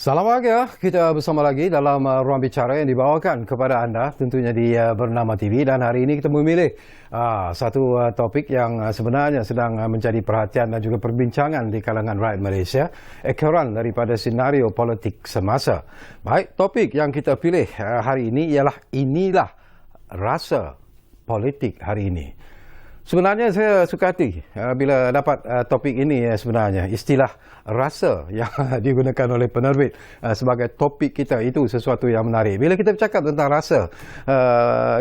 Salam bahagia, kita bersama lagi dalam ruang bicara yang dibawakan kepada anda tentunya di Bernama TV, dan hari ini kita memilih satu topik yang sebenarnya sedang menjadi perhatian dan juga perbincangan di kalangan rakyat Malaysia, ekoran daripada senario politik semasa. Baik, topik yang kita pilih hari ini ialah inilah rasa politik hari ini. Sebenarnya saya suka hati bila dapat topik ini sebenarnya. Istilah rasa yang digunakan oleh penerbit sebagai topik kita itu sesuatu yang menarik. Bila kita bercakap tentang rasa,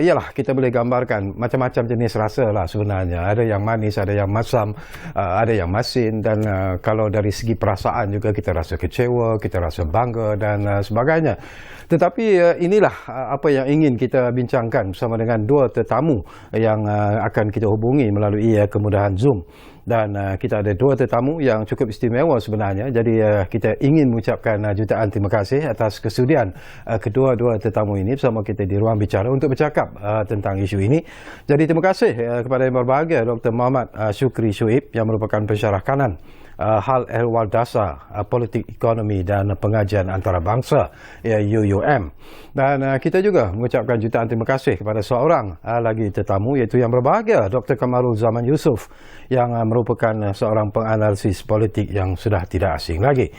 ialah kita boleh gambarkan macam-macam jenis rasa lah sebenarnya. Ada yang manis, ada yang masam, ada yang masin, dan kalau dari segi perasaan juga kita rasa kecewa, kita rasa bangga dan sebagainya. Tetapi inilah apa yang ingin kita bincangkan bersama dengan dua tetamu yang akan kita hubungi melalui kemudahan Zoom. Dan kita ada dua tetamu yang cukup istimewa sebenarnya. Jadi kita ingin mengucapkan jutaan terima kasih atas kesudian kedua-dua tetamu ini bersama kita di ruang bicara untuk bercakap tentang isu ini. Jadi terima kasih kepada yang berbahagia Dr. Muhammad Syukri Shuib yang merupakan pensyarah kanan hal ehwal dasar politik ekonomi dan pengajian antarabangsa UUM. Dan kita juga mengucapkan jutaan terima kasih kepada seorang lagi tetamu, iaitu yang berbahagia Dr. Kamarul Zaman Yusof yang merupakan seorang penganalisis politik yang sudah tidak asing lagi.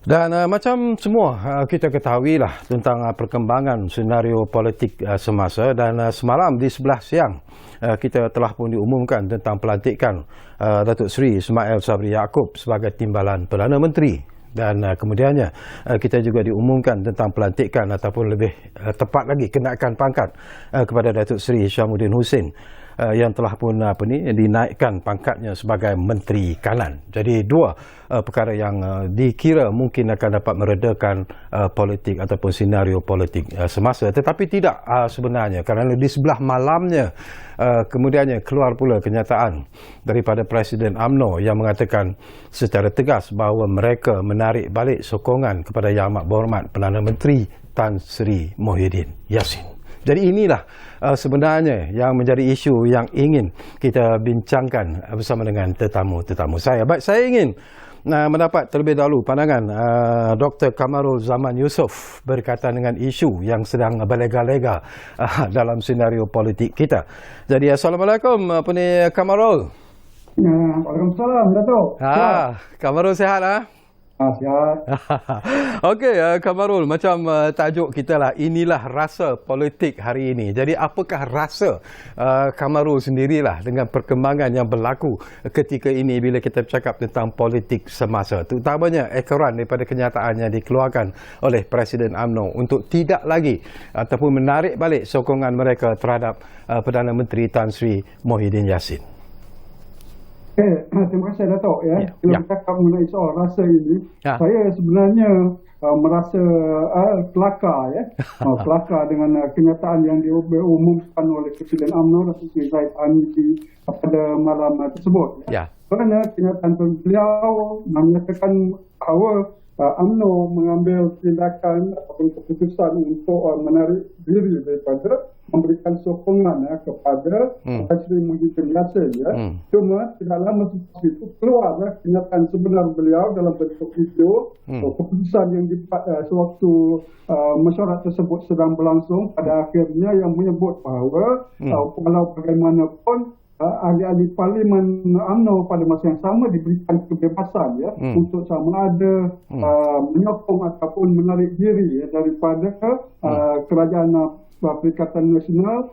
Dan macam semua kita ketahuilah tentang perkembangan senario politik semasa, dan semalam di 11 siang kita telah pun diumumkan tentang pelantikan Datuk Seri Ismail Sabri Yaakob sebagai Timbalan Perdana Menteri. Dan kemudiannya kita juga diumumkan tentang pelantikan ataupun lebih tepat lagi kenaikan pangkat kepada Datuk Seri Syamuddin Hussein yang telah pun dinaikkan pangkatnya sebagai Menteri Kanan. Jadi dua perkara yang dikira mungkin akan dapat meredakan politik ataupun senario politik semasa, tetapi tidak sebenarnya, kerana di sebelah malamnya kemudiannya keluar pula kenyataan daripada Presiden UMNO yang mengatakan secara tegas bahawa mereka menarik balik sokongan kepada Yang Amat Berhormat Perdana Menteri Tan Sri Muhyiddin Yassin. Jadi inilah sebenarnya yang menjadi isu yang ingin kita bincangkan bersama dengan tetamu-tetamu saya. Baik, saya ingin mendapat terlebih dahulu pandangan Dr. Kamarul Zaman Yusof berkaitan dengan isu yang sedang berlega-lega dalam senario politik kita. Jadi Assalamualaikum Kamarul. Waalaikumsalam Datuk. Kamarul sihat Sihat. Okey, Kamarul, macam tajuk kita lah, inilah rasa politik hari ini. Jadi apakah rasa Kamarul sendirilah dengan perkembangan yang berlaku ketika ini bila kita bercakap tentang politik semasa, terutamanya ekoran daripada kenyataan yang dikeluarkan oleh Presiden UMNO untuk tidak lagi ataupun menarik balik sokongan mereka terhadap Perdana Menteri Tan Sri Muhyiddin Yassin. Terima kasih Datuk. Bila bercakap mengenai soal rasa ini, saya sebenarnya merasa kelakar kelakar dengan kenyataan yang diumumkan oleh Presiden UMNO Datuk Seri Zahid Hanifi pada malam tersebut. Kerana kenyataan beliau menyatakan bahawa UMNO mengambil tindakan ataupun keputusan untuk menarik diri daripada memberikan sokongan kepada Sri Muhyiddin Yassin. Cuma tidak lama selepas itu keluar kenyataan sebenar beliau dalam bentuk video keputusan yang dibuat sewaktu mesyuarat tersebut sedang berlangsung, pada akhirnya yang menyebut bahawa walau bagaimanapun ahli-ahli parlimen UMNO pada masa yang sama diberikan kebebasan untuk sama ada menyokong ataupun menarik diri daripada kerajaan Perikatan Nasional,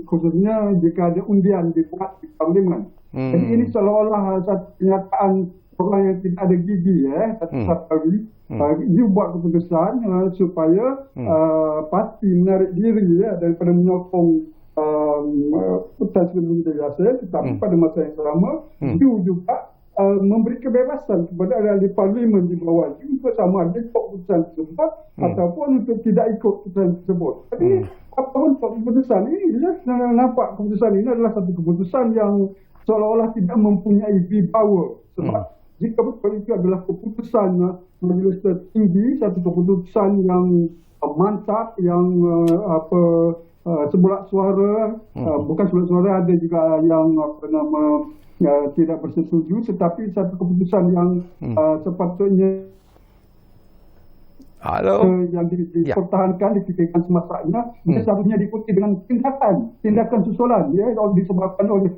khususnya jika ada undian dibuat di parlimen. Jadi ini seolah-olah satu kenyataan orang yang tidak ada gigi satu hari dia buat keputusan supaya parti menarik diri daripada menyokong Tan Sri Muhyiddin Yassin, tetapi pada masa yang sama dia juga memberi kebebasan kepada ahli parlimen di bawah itu untuk sama ada ikut keputusan tersebut ataupun untuk tidak ikut keputusan tersebut. Jadi apapun keputusan ini, nampak keputusan ini adalah satu keputusan yang seolah-olah tidak mempunyai power. Sebab jika betul itu adalah keputusan majlis tertinggi, satu keputusan yang mantap, yang sebulat suara, bukan sebulat suara, ada juga yang tidak bersetuju, tetapi satu keputusan yang sepatutnya Halo. Yang dipertahankan, dipikirkan semasanya, seharusnya diikuti dengan tindakan susulan, ya, disebabkan oleh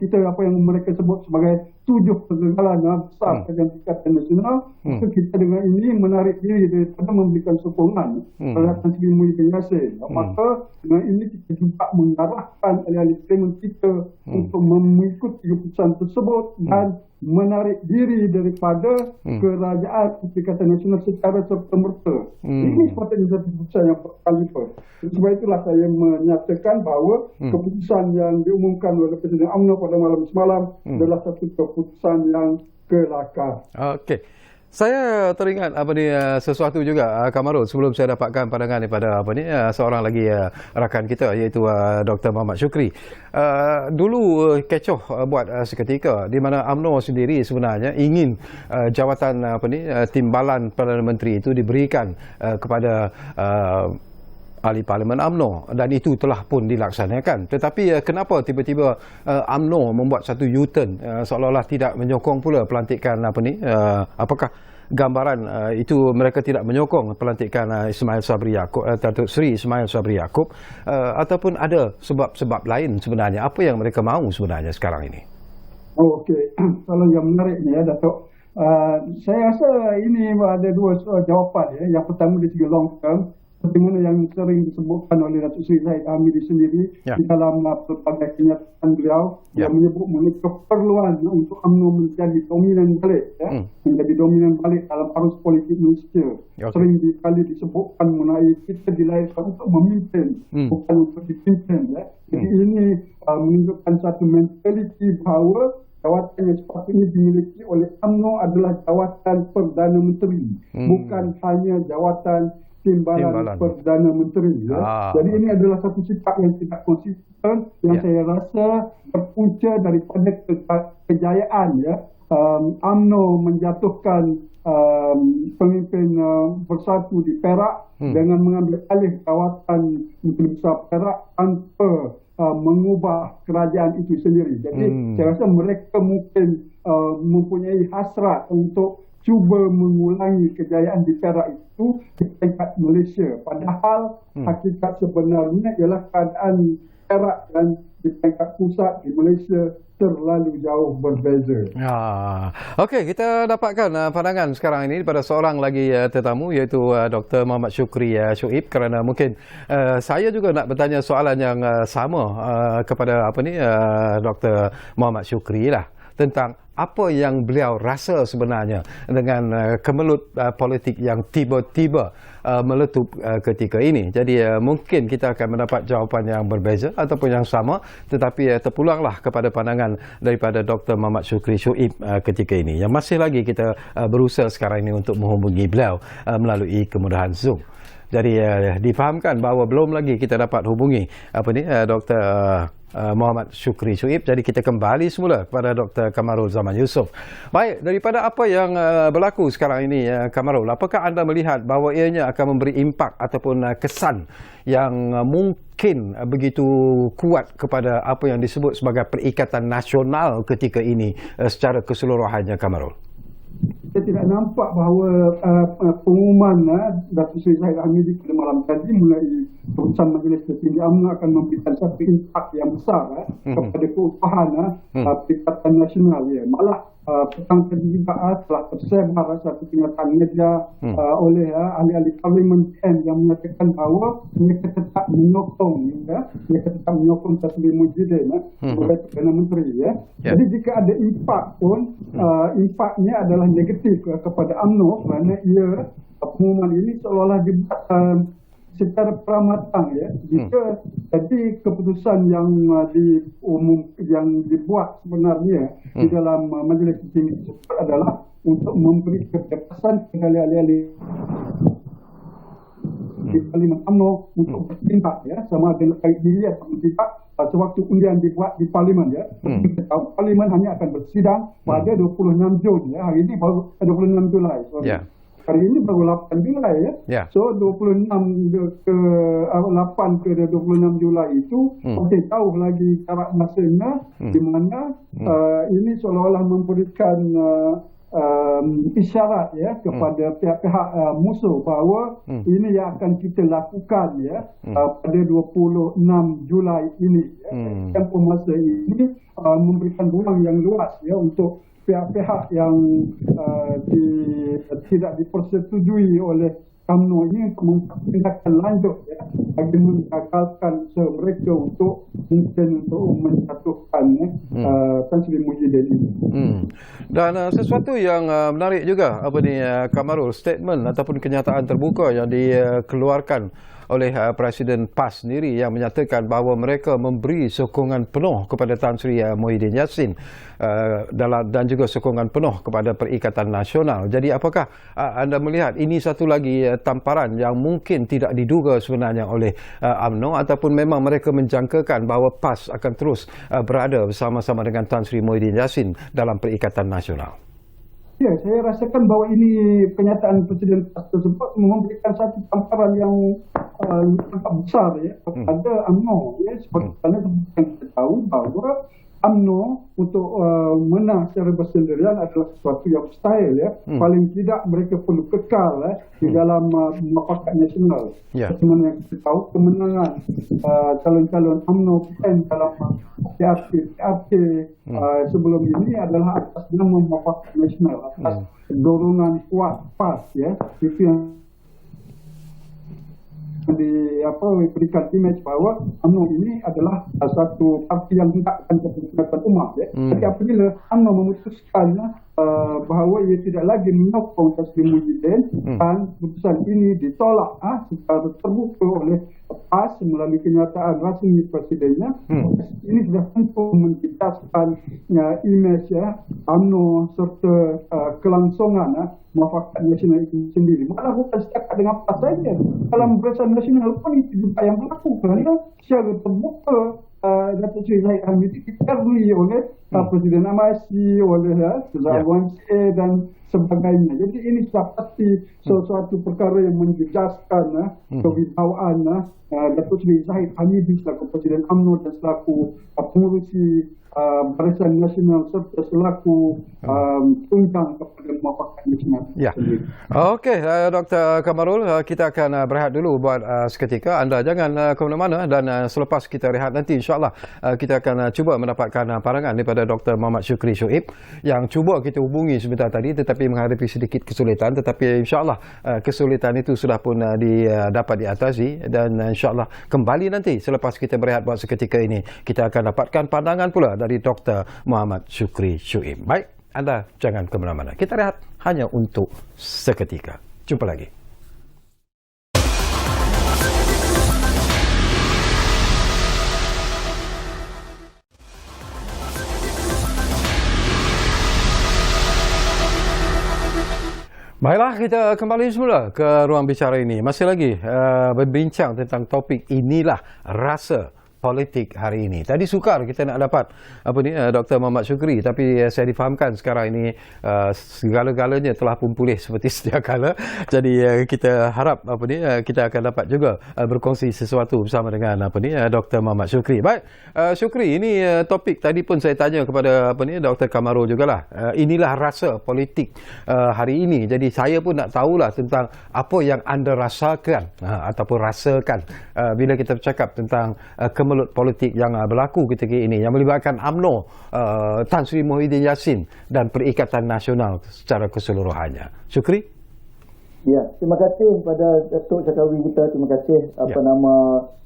kita apa yang mereka sebut sebagai 7 kegagalan besar kerajaan Pakatan Nasional. Maka kita dengan ini menarik diri daripada memberikan sokongan terhadap Sri Muhyiddin Yassin. Maka dengan ini kita juga mengarahkan ahli-ahli parlimen kita untuk mengikuti keputusan tersebut dan menarik diri daripada kerajaan Pakatan Nasional secara serta-merta. Ini sepatutnya satu keputusan yang berkaliber. Sebab itulah saya menyatakan bahawa keputusan yang diumumkan oleh Presiden UMNO pada malam semalam adalah satu keputusan yang kelakar. Okey. Saya teringat sesuatu juga, Kamarul, sebelum saya dapatkan pandangan daripada seorang lagi rakan kita, iaitu Dr. Mohammad Shukri. Dulu kecoh buat seketika di mana UMNO sendiri sebenarnya ingin jawatan timbalan Perdana Menteri itu diberikan kepada ahli Parlimen UMNO, dan itu telah pun dilaksanakan. Tetapi kenapa tiba-tiba UMNO membuat satu U-turn, seolah-olah tidak menyokong pula pelantikan apakah gambaran itu mereka tidak menyokong pelantikan Ismail Sabri Yaakob, Datuk Seri Ismail Sabri Yaakob, ataupun ada sebab-sebab lain sebenarnya? Apa yang mereka mahu sebenarnya sekarang ini? Okey, kalau yang menariknya, Datuk, saya rasa ini ada dua jawapan. Yang pertama dari segi long term, seperti mana yang sering disebutkan oleh Datuk Seri Zahid Hamidi sendiri di dalam pelbagai kenyataan beliau, yang menyebut mengenai keperluan untuk UMNO menjadi dominan balik, menjadi dominan balik dalam arus politik Malaysia. Sering kali disebutkan mengenai kita dilahirkan untuk memimpin, bukan untuk dipimpin. Jadi ini menunjukkan satu mentaliti bahawa jawatan yang sepatutnya dimiliki oleh UMNO adalah jawatan Perdana Menteri, bukan hanya jawatan timbalan Perdana Menteri. Jadi ini adalah satu sikap yang tidak konsisten, yang saya rasa berpunca daripada kejayaan UMNO menjatuhkan pemimpin bersatu di Perak dengan mengambil alih kawasan Menteri Besar Perak tanpa mengubah kerajaan itu sendiri. Jadi saya rasa mereka mungkin mempunyai hasrat untuk cuba mengulangi kejayaan di Perak itu di tingkat Malaysia. Padahal hakikat sebenarnya ialah keadaan Perak dan di tingkat pusat di Malaysia terlalu jauh berbeza. Okey, kita dapatkan pandangan sekarang ini pada seorang lagi tetamu, iaitu Dr. Mohammad Shukri Shuib, kerana mungkin saya juga nak bertanya soalan yang sama kepada Dr. Mohammad Shukri lah, tentang apa yang beliau rasa sebenarnya dengan kemelut politik yang tiba-tiba meletup ketika ini. Jadi mungkin kita akan mendapat jawapan yang berbeza ataupun yang sama, tetapi terpulanglah kepada pandangan daripada Dr. Mohammad Shukri Shuib ketika ini, yang masih lagi kita berusaha sekarang ini untuk menghubungi beliau melalui kemudahan Zoom. Jadi difahamkan bahawa belum lagi kita dapat hubungi Dr. Mohammad Shukri Shuib. Jadi kita kembali semula kepada Dr. Kamarul Zaman Yusof. Baik, daripada apa yang berlaku sekarang ini, Kamarul, apakah anda melihat bahawa ianya akan memberi impak ataupun kesan yang mungkin begitu kuat kepada apa yang disebut sebagai perikatan nasional ketika ini secara keseluruhannya, Kamarul? Saya tidak nampak bahawa pengumuman Datuk Seri Zahid Hamidi pada malam tadi mengenai keputusan Majlis Tertinggi UMNO akan memberikan satu impak yang besar kepada keutuhan Perikatan Nasional. Malah petang tadi juga telah tersebar satu kenyataan media oleh ahli-ahli Parlimen yang menyatakan bahawa mereka tetap menyokong Sri Muhyiddin sebagai Perdana Menteri. Jadi jika ada impak pun, impaknya adalah negatif kepada UMNO, kerana pengumuman ini seolah-olah dibuat secara pramatang. Jika jadi keputusan yang dibuat sebenarnya di dalam Majlis Tinggi tersebut adalah untuk memberi kebebasan kepada ahli-ahli di Parlimen UMNO untuk bertindak, sama ada kait diri atau tidak sewaktu undian dibuat di Parlimen. Parlimen hanya akan bersidang pada 26 Jun. Hari ini baru 26 Julai. Hari ini baru 8 Julai. So 26 ke 8 ke 26 Julai itu masih tahu lagi jarak masanya, di mana ini seolah-olah memberikan isyarat ya kepada pihak-pihak musuh bahawa ini yang akan kita lakukan ya pada 26 Julai ini ya. Tempoh masa ini memberikan ruang yang luas ya untuk pihak-pihak yang tidak dipersetujui oleh UMNO ini untuk tindakan lanjut ya, bagi menggagalkan mereka untuk mungkin untuk menjatuhkan Tan Sri Muhyiddin ini. Dan sesuatu yang menarik juga Kamarul, statement ataupun kenyataan terbuka yang dikeluarkan oleh Presiden PAS sendiri yang menyatakan bahawa mereka memberi sokongan penuh kepada Tan Sri Muhyiddin Yassin dan juga sokongan penuh kepada Perikatan Nasional. Jadi apakah anda melihat ini satu lagi tamparan yang mungkin tidak diduga sebenarnya oleh UMNO ataupun memang mereka menjangkakan bahawa PAS akan terus berada bersama-sama dengan Tan Sri Muhyiddin Yassin dalam Perikatan Nasional? Ya, saya rasakan bahawa ini kenyataan Presiden PAS tersebut memberikan satu tamparan yang sangat besar ya kepada UMNO ya, seperti mana kita tahu bahawa UMNO untuk menang secara bersendirian adalah sesuatu yang mustahil ya. Paling tidak mereka perlu kekal di dalam muafakat nasional. Seperti yang kita tahu kemenangan calon-calon UMNO dalam PRT sebelum ini adalah atas nama muafakat nasional, atas dorongan kuat PAS ya. Itu yang diberikan image bahawa UMNO ini adalah satu parti yang tidak akan kepentingan umat ya. Jadi apabila UMNO memutuskan bahawa ia tidak lagi menyokong Tan Sri Muhyiddin dan keputusan ini ditolak secara terbuka oleh PAS melalui kenyataan rasmi presidennya, ini sudah tentu menjejaskan image ya UMNO serta kelangsungan muafakat nasional itu sendiri. Malah bukan setakat dengan PAS saja. Dalam Barisan Nasional pun itu juga yang berlaku kerana secara terbuka Datuk Seri Zahid Hamid dikerui oleh Presiden Amasi, oleh Ketua dan sebagainya. Jadi ini sudah pasti sesuatu perkara yang menjejaskan kewibawaan Datuk Seri Zahid Hamid selaku Presiden UMNO dan selaku pengurusi Barisan Nasional serta selaku tunjang kepada muafakat nasional. Ya. Okey, Dr. Kamarul, kita akan berehat dulu buat seketika. Anda jangan ke mana-mana dan selepas kita rehat nanti insya-Allah kita akan cuba mendapatkan pandangan daripada Dr. Muhammad Syukri Shoaib yang cuba kita hubungi sebentar tadi tetapi menghadapi sedikit kesulitan, tetapi insya-Allah kesulitan itu sudah pun dapat diatasi dan insya-Allah kembali nanti selepas kita berehat buat seketika ini kita akan dapatkan pandangan pula dari Dr. Muhammad Syukri Shoaib. Baik, anda jangan ke mana-mana. Kita rehat hanya untuk seketika. Jumpa lagi. Baiklah, kita kembali semula ke ruang bicara ini. Masih lagi berbincang tentang topik inilah rasa politik hari ini. Tadi sukar kita nak dapat Dr. Muhammad Syukri, tapi saya difahamkan sekarang ini segala-galanya telah pun pulih seperti sedia kala. Jadi kita harap kita akan dapat juga berkongsi sesuatu bersama dengan Dr. Muhammad Syukri. Baik, Syukri, ini topik tadi pun saya tanya kepada Dr. Kamarul jugalah. Inilah rasa politik hari ini. Jadi saya pun nak tahulah tentang apa yang anda rasakan ataupun rasakan bila kita bercakap tentang kemelut politik yang berlaku ketika ini yang melibatkan UMNO, Tan Sri Muhyiddin Yassin dan Perikatan Nasional secara keseluruhannya. Syukri? Ya, terima kasih kepada Datuk Syakawi kita. Terima kasih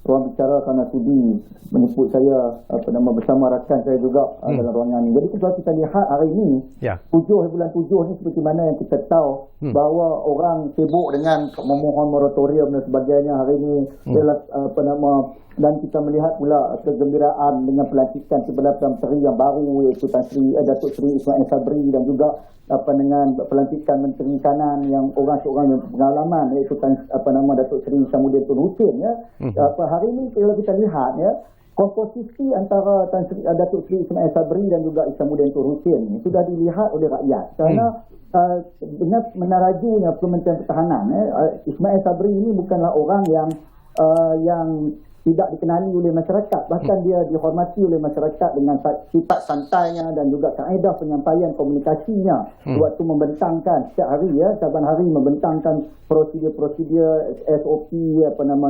ruang bicara kerana sudi menjemput saya bersama rakan saya juga dalam ruangan ini. Jadi kalau kita lihat hari ini 7 bulan 7 ni seperti mana yang kita tahu bahawa orang sibuk dengan memohon moratorium dan sebagainya hari ini adalah dan kita melihat pula kegembiraan dengan pelantikan 11 menteri yang baru iaitu Datuk Seri Ismail Sabri dan juga dengan pelantikan Menteri Kanan yang seorang yang pengalaman iaitu Datuk Seri Isamuddin Tun Hussein ya. Hari ini kalau kita lihat ya komposisi antara Datuk Seri Ismail Sabri dan juga Isamuddin Tun Hussein ini sudah dilihat oleh rakyat kerana dengan menarajunya Kementerian Pertahanan Ismail Sabri ini bukanlah orang yang tidak dikenali oleh masyarakat, bahkan dia dihormati oleh masyarakat dengan sifat santainya dan juga kaedah penyampaian komunikasinya waktu membentangkan setiap hari, saban hari membentangkan prosedur-prosedur SOP,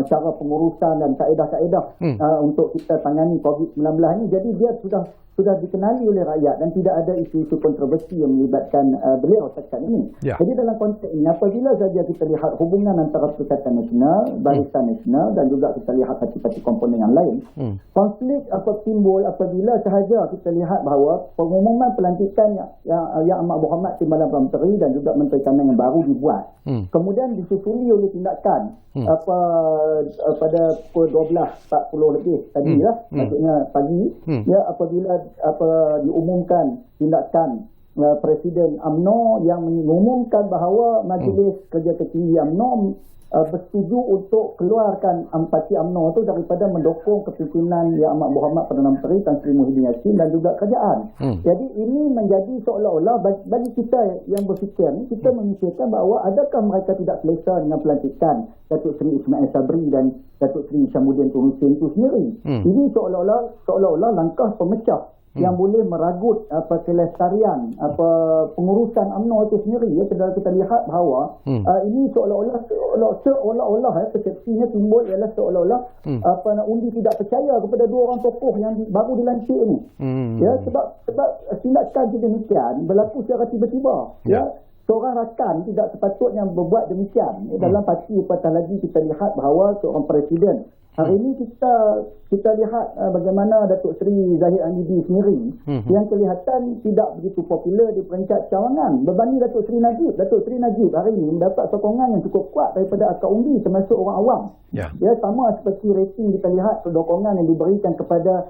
cara pengurusan dan kaedah-kaedah untuk kita tangani COVID-19 ini. Jadi dia sudah dikenali oleh rakyat dan tidak ada isu-isu kontroversi yang melibatkan beliau setakat ini. Jadi dalam konteks ini, apabila saja kita lihat hubungan antara Perikatan Nasional, Barisan Nasional dan juga kita lihat parti-parti komponen yang lain, konflik timbul apabila sahaja kita lihat bahawa pengumuman pelantikan Yang Amat Berhormat Timbalan Perdana Menteri dan juga Menteri Kanan yang baru dibuat, kemudian disusuli oleh tindakan pada pukul 12.40 lebih tadi maksudnya pagi, apabila diumumkan tindakan Presiden UMNO yang mengumumkan bahawa Majlis Kerja Tertinggi UMNO bersetuju untuk keluarkan parti UMNO itu daripada mendukung kepimpinan Yang Amat Berhormat Perdana Menteri Tan Sri Muhyiddin Yassin dan juga kerajaan. Jadi ini menjadi seolah-olah bagi kita yang berfikir, kita memikirkan bahawa adakah mereka tidak selesa dengan pelantikan Datuk Seri Ismail Sabri dan Datuk Seri Syamuddin Tun Hussein itu sendiri. Ini seolah-olah langkah pemecah yang boleh meragut kelestarian pengurusan UMNO itu sendiri. Kita lihat bahawa ini seolah-olah persepsinya timbul ialah seolah-olah undi tidak percaya kepada dua orang tokoh yang baru dilantik ini. Sebab tindakan sedemikian berlaku secara tiba-tiba. Seorang rakan tidak sepatutnya berbuat demikian. Dalam parti apatah lagi kita lihat bahawa seorang presiden. Hari ini kita lihat bagaimana Datuk Seri Zahid Hamidi sendiri yang kelihatan tidak begitu popular di peringkat cawangan berbanding Datuk Seri Najib. Datuk Seri Najib hari ini mendapat sokongan yang cukup kuat daripada akar undi termasuk orang awam. Sama seperti rating kita lihat sokongan yang diberikan kepada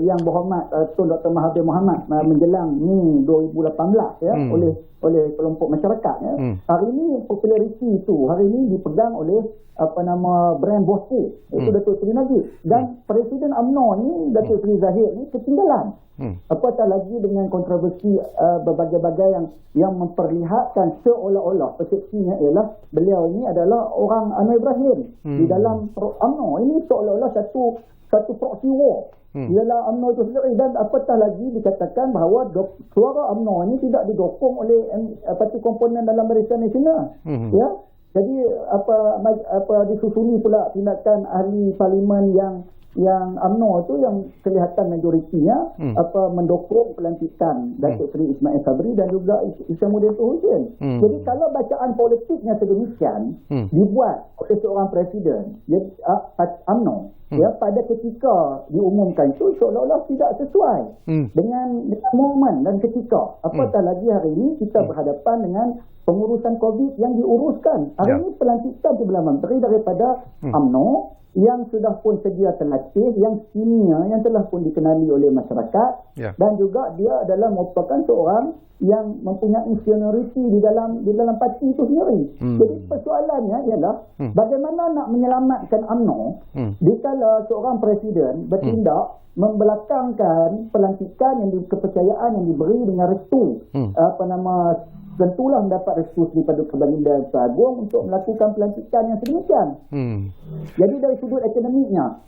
Yang Berhormat Tun Dr. Mahathir Mohamad menjelang Mei 2018 oleh kelompok masyarakat. Hari ini populariti itu hari ini dipegang oleh brand Bosco, itu Datuk Seri Najib, dan Presiden UMNO ni Datuk Seri Zahid ni ketinggalan. Apatah lagi dengan kontroversi berbagai-bagai yang memperlihatkan seolah-olah persepsinya ialah beliau ini adalah orang Anwar Ibrahim di dalam UMNO. Ini seolah-olah satu proxy war ialah UMNO itu sendiri, dan apatah lagi dikatakan bahawa suara UMNO ini tidak didokong oleh parti komponen dalam Barisan Nasional. Jadi disusuli pula tindakan ahli parlimen yang UMNO itu yang kelihatan majoritinya mendukung pelantikan Datuk Seri Ismail Sabri dan juga Syamuddin Tun Hussein. Jadi kalau bacaan politiknya sedemikian dibuat oleh seorang presiden UMNO pada ketika diumumkan itu seolah-olah tidak sesuai dengan momen dan ketika. Apatah lagi hari ini kita berhadapan dengan pengurusan COVID yang diuruskan. Hari ini pelantikan Perdana Menteri daripada UMNO yang sudah pun sedia terlatih, yang senior, yang telah pun dikenali oleh masyarakat, dan juga dia adalah merupakan seorang yang mempunyai senioriti di dalam parti itu sendiri. Jadi persoalannya ialah bagaimana nak menyelamatkan UMNO dikala seorang presiden bertindak membelakangkan pelantikan yang kepercayaan yang diberi dengan restu tentulah mendapat restu daripada Baginda Agung untuk melakukan pelantikan yang sedemikian. Jadi dari sudut akademiknya,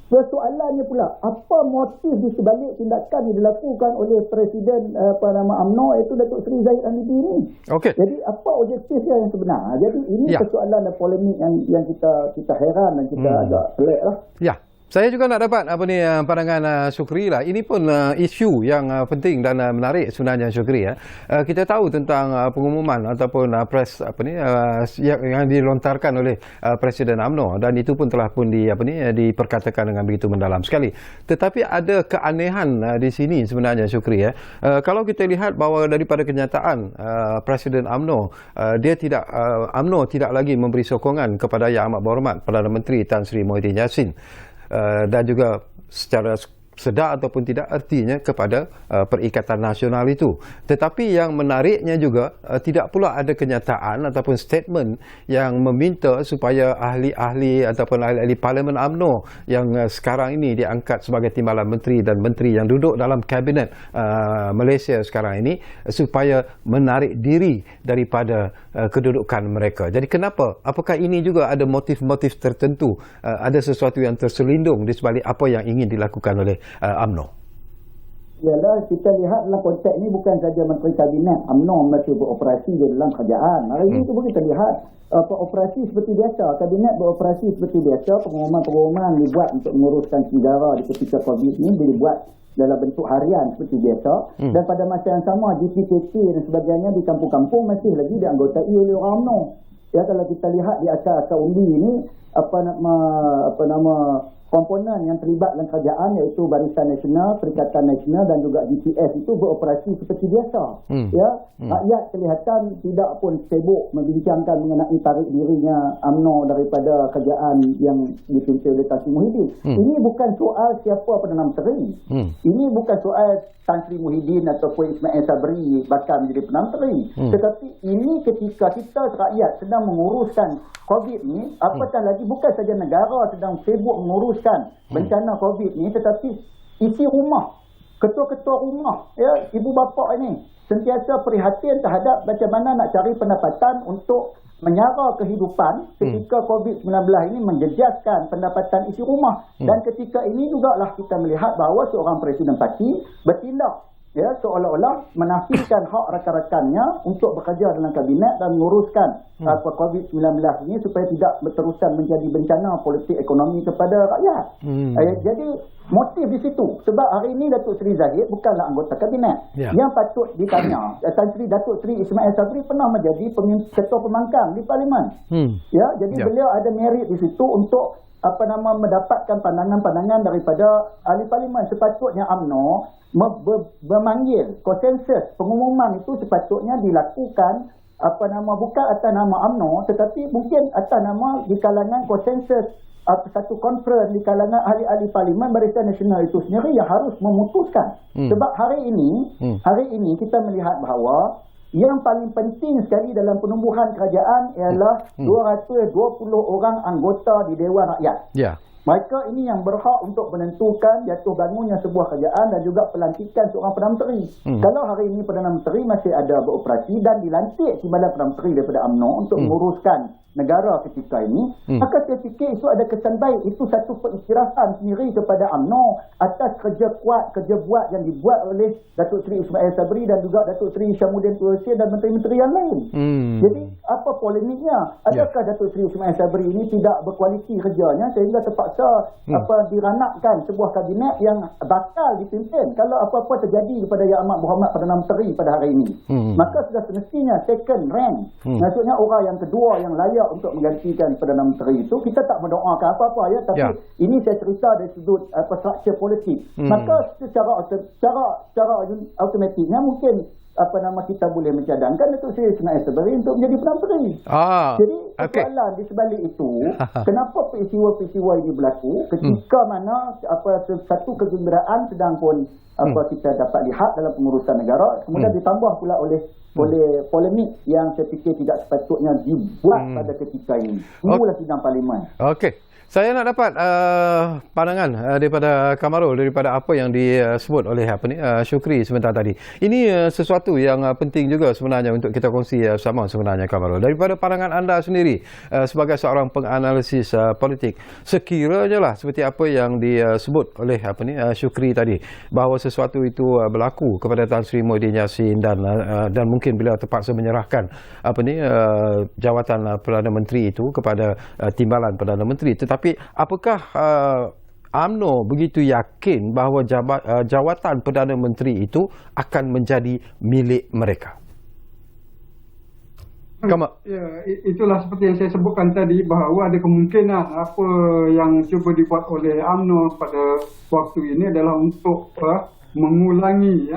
persoalannya pula apa motif di sebalik tindakan yang dilakukan oleh Presiden UMNO iaitu Datuk Seri Zahid Hamidi ini. Jadi apa objektifnya yang sebenar? Jadi ini persoalan dan polemik yang kita heran dan kita agak pelik lah. Saya juga nak dapat pandangan Syukri lah. Ini pun isu yang penting dan menarik sebenarnya, Syukri. Kita tahu tentang pengumuman ataupun press yang dilontarkan oleh Presiden UMNO, dan itu pun telah pun diperkatakan dengan begitu mendalam sekali. Tetapi ada keanehan di sini sebenarnya, Syukri. Kalau kita lihat bahawa daripada kenyataan Presiden UMNO, UMNO tidak lagi memberi sokongan kepada Yang Amat Berhormat Perdana Menteri Tan Sri Muhyiddin Yassin. Dan juga secara sedar ataupun tidak artinya kepada Perikatan Nasional itu. Tetapi yang menariknya juga tidak pula ada kenyataan ataupun statement yang meminta supaya ahli-ahli ataupun ahli-ahli Parlimen UMNO yang sekarang ini diangkat sebagai timbalan menteri dan menteri yang duduk dalam kabinet Malaysia sekarang ini supaya menarik diri daripada kedudukan mereka. Jadi kenapa? Apakah ini juga ada motif-motif tertentu? Ada sesuatu yang terselindung di sebalik apa yang ingin dilakukan oleh UMNO? Ialah kita lihat dalam konteks ini bukan saja Menteri Kabinet UMNO masih beroperasi di dalam kerajaan. Hari ini pun kita lihat operasi seperti biasa. Kabinet beroperasi seperti biasa. Pengumuman-pengumuman dibuat untuk menguruskan negara di ketika COVID ini dibuat dalam bentuk harian seperti biasa. Dan pada masa yang sama GPKT dan sebagainya di kampung-kampung masih lagi dianggotai oleh orang UMNO. Ya, kalau kita lihat di akar-akar undi ini apa nama komponen yang terlibat dalam kerajaan iaitu Barisan Nasional, Perikatan Nasional dan juga GPS itu beroperasi seperti biasa. Rakyat kelihatan tidak pun sibuk membincangkan mengenai tarik dirinya UMNO daripada kerajaan yang dipimpin oleh Tan Sri Muhyiddin. Ini bukan soal siapa Perdana Menteri. Ini bukan soal Tan Sri Muhyiddin ataupun Ismail Sabri bakal menjadi Perdana Menteri. Tetapi ini ketika kita rakyat sedang menguruskan COVID ni, apatah lagi bukan saja negara sedang sibuk menguruskan bencana COVID ni, tetapi isi rumah, ketua-ketua rumah, ya, ibu bapa ini sentiasa prihatin terhadap macam mana nak cari pendapatan untuk menyara kehidupan ketika COVID-19 ini menjejaskan pendapatan isi rumah. Dan ketika ini jugalah kita melihat bahawa seorang Presiden Parti bertindak, ya, seolah-olah menafikan hak rakan-rakannya untuk bekerja dalam kabinet dan menguruskan COVID-19 ini supaya tidak berterusan menjadi bencana politik ekonomi kepada rakyat. Jadi motif di situ. Sebab hari ini Datuk Seri Zahid bukanlah anggota kabinet. Yang patut ditanya, Datuk Seri Ismail Sabri pernah menjadi ketua pembangkang di Parlimen. Ya, jadi beliau ada merit di situ untuk mendapatkan pandangan-pandangan daripada ahli Parlimen. Sepatutnya UMNO memanggil konsensus pengumuman itu sepatutnya dilakukan bukan atas nama UMNO tetapi mungkin atas nama di kalangan konsensus satu konferens di kalangan ahli-ahli Parlimen Barisan Nasional itu sendiri yang harus memutuskan. Sebab hari ini kita melihat bahawa yang paling penting sekali dalam penumbuhan kerajaan ialah 220 orang anggota di Dewan Rakyat. Mereka ini yang berhak untuk menentukan jatuh bangunnya sebuah kerajaan dan juga pelantikan seorang Perdana Menteri. Kalau hari ini Perdana Menteri masih ada beroperasi dan dilantik timbalan Perdana Menteri daripada UMNO untuk menguruskan negara ketika ini, maka saya fikir itu ada kesan baik. Itu satu pengiktirafan sendiri kepada UMNO atas kerja kuat, kerja buat yang dibuat oleh Datuk Seri Ismail Sabri dan juga Datuk Seri Syamuddin Tuasia dan menteri-menteri yang lain. Jadi apa polemiknya? Adakah Datuk Seri Ismail Sabri ini tidak berkualiti kerjanya sehingga terpaksa diranakkan sebuah kabinet yang bakal dipimpin kalau apa-apa terjadi kepada Yang Amat Berhormat Perdana Menteri pada hari ini? Maka sudah semestinya second rank, maksudnya orang yang kedua yang layak untuk menggantikan Perdana Menteri itu. Kita tak mendoakan apa-apa, ya, tapi ini saya cerita dari sudut struktur politik. Maka secara automatiknya mungkin kita boleh mencadangkan Datuk Seri Ismail Sabri untuk menjadi Perdana Menteri. Jadi soalan di sebalik itu, kenapa peristiwa-peristiwa ini berlaku ketika mana satu kegembiraan sedang pun kita dapat lihat dalam pengurusan negara, kemudian ditambah pula oleh polemik yang saya fikir tidak sepatutnya dibuat pada ketika ini. Inilah sidang Parlimen. Okey. Saya nak dapat pandangan daripada Kamarul daripada apa yang disebut oleh Syukri sebentar tadi. Ini sesuatu yang penting juga sebenarnya untuk kita kongsi sama sebenarnya, Kamarul. Daripada pandangan anda sendiri sebagai seorang penganalisis politik, sekiranya lah seperti apa yang disebut oleh Syukri tadi, bahawa sesuatu itu berlaku kepada Tan Sri Muhyiddin Yassin dan mungkin beliau terpaksa menyerahkan jawatan Perdana Menteri itu kepada timbalan Perdana Menteri. Tapi apakah UMNO begitu yakin bahawa jawatan Perdana Menteri itu akan menjadi milik mereka? Ya, itulah seperti yang saya sebutkan tadi, bahawa ada kemungkinan apa yang cuba dibuat oleh UMNO pada waktu ini adalah untuk mengulangi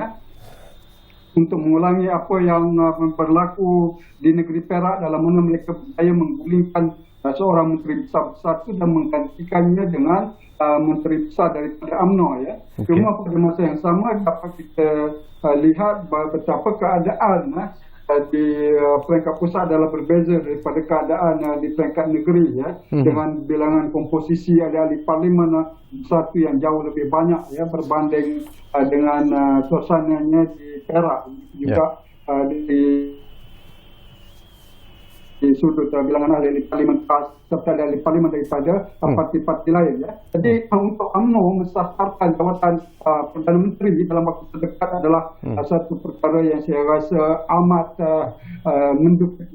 apa yang berlaku di negeri Perak dalam mana mereka berjaya menggulingkan seorang menteri besar itu dan menggantikannya dengan menteri besar daripada UMNO ya. Cuma pada masa yang sama dapat kita lihat betapa keadaan di peringkat pusat adalah berbeza daripada keadaan di peringkat negeri ya, dengan bilangan komposisi ahli-ahli parlimen satu yang jauh lebih banyak ya berbanding dengan suasananya di Perak juga di sudut bilangan ahli parlimen serta ahli parlimen daripada parti-parti lain ya. Jadi untuk UMNO mensasarkan jawatan Perdana Menteri dalam waktu terdekat adalah satu perkara yang saya rasa amat mendukung.